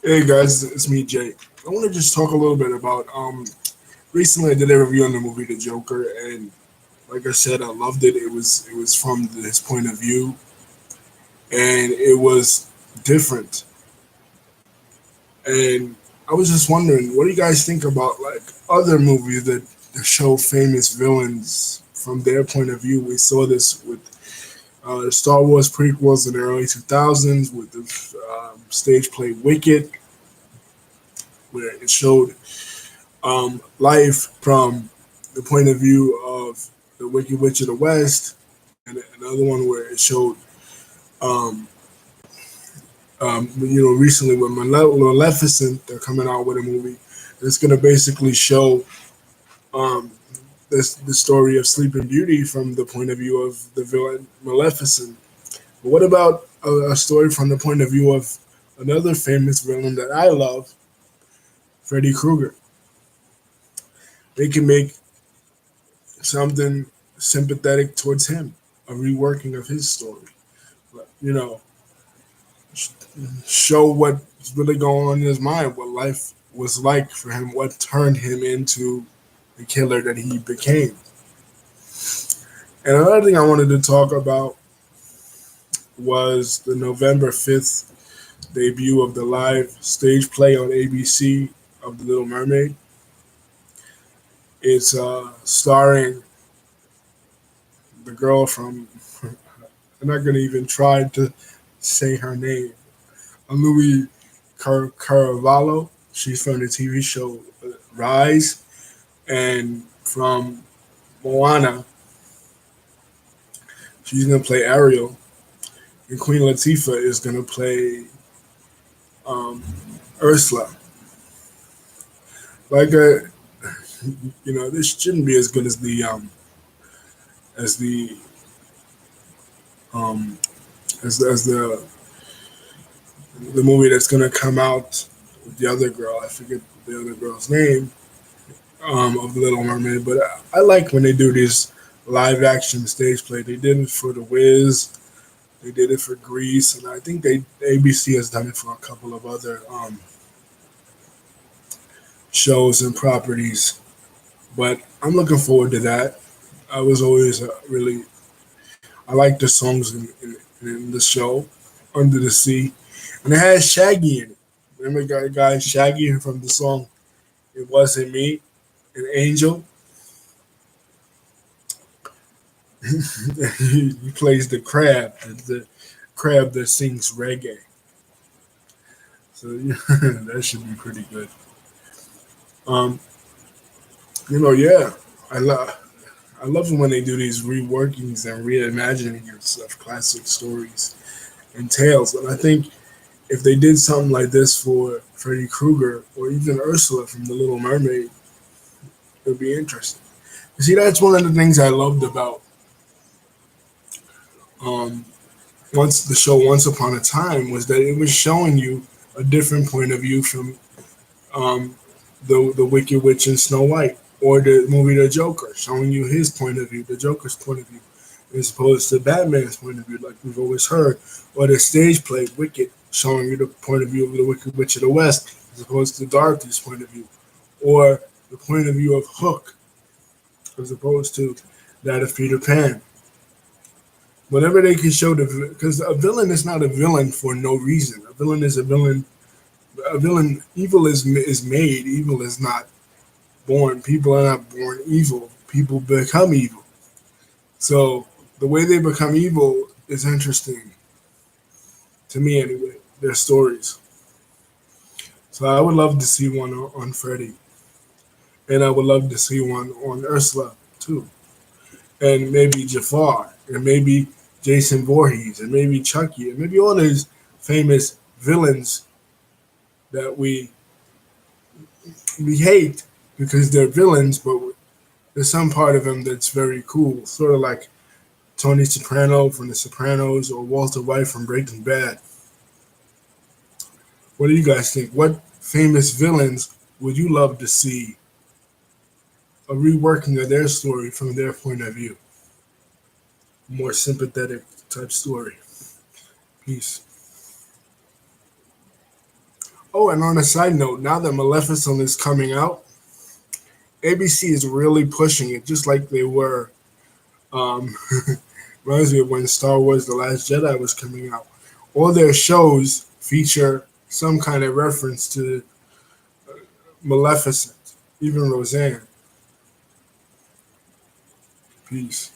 Hey guys, it's me Jay. I want to just talk a little bit about recently I did a review on the movie The Joker, and like I said, I loved it. It was from his point of view, and it was different. And I was just wondering, what do you guys think about like other movies that show famous villains from their point of view? We saw this with the Star Wars prequels in the early 2000s with the stage play Wicked, where it showed life from the point of view of the Wicked Witch of the West, and another one where it showed, um, recently with Maleficent, they're coming out with a movie that's going to basically show um, the story of Sleeping Beauty from the point of view of the villain Maleficent. But what about a story from the point of view of another famous villain that I love, Freddy Krueger? They can make something sympathetic towards him, a reworking of his story. You know, show what's really going on in his mind, what life was like for him, what turned him into the killer that he became. And another thing I wanted to talk about was the November 5th debut of the live stage play on ABC of The Little Mermaid. It's starring the girl from, I'm not going to even try to say her name, Louis Carvalho. She's from the TV show Rise, and from Moana, she's gonna play Ariel, and Queen Latifah is gonna play um, Ursula. Like, this shouldn't be as good as the um, as the movie that's gonna come out with the other girl. I forget the other girl's name, of the Little Mermaid. But I like when they do this live action stage play. They did it for The Wiz. They did it for Grease, and I think ABC has done it for a couple of other shows and properties. But I'm looking forward to that. I was always really I like the songs in the show, Under the Sea, and it has Shaggy in it. Remember, guy Shaggy from the song "It Wasn't Me," an Angel. He plays the crab, the crab that sings reggae. So that should be pretty good. Um, yeah, I love I love it when they do these reworkings and reimaginings of classic stories and tales. And I think if they did something like this for Freddy Krueger or even Ursula from The Little Mermaid, it would be interesting. You see, that's one of the things I loved about um, once the show Once Upon a Time was that it was showing you a different point of view from um, the Wicked Witch and Snow White, or the movie The Joker, showing you his point of view, the Joker's point of view, as opposed to Batman's point of view, like we've always heard, or the stage play Wicked, showing you the point of view of the Wicked Witch of the West, as opposed to Dorothy's point of view, or the point of view of Hook, as opposed to that of Peter Pan. Whatever they can show because a villain is not a villain for no reason. A villain is a villain. A villain, evil is made. Evil is not born. People are not born evil. People become evil. So the way they become evil is interesting to me, anyway. Their stories. So I would love to see one on Freddy, and I would love to see one on Ursula too, and maybe Jafar, and maybe Jason Voorhees, and maybe Chucky, and maybe all these famous villains that we hate because they're villains, but there's some part of them that's very cool, sort of like Tony Soprano from The Sopranos or Walter White from Breaking Bad. What do you guys think? What famous villains would you love to see a reworking of their story from their point of view? More sympathetic type story. Peace. Oh, and on a side note, now that Maleficent is coming out, ABC is really pushing it, just like they were. Um, Reminds me of when Star Wars: The Last Jedi was coming out. All their shows feature some kind of reference to Maleficent, even Roseanne. Peace.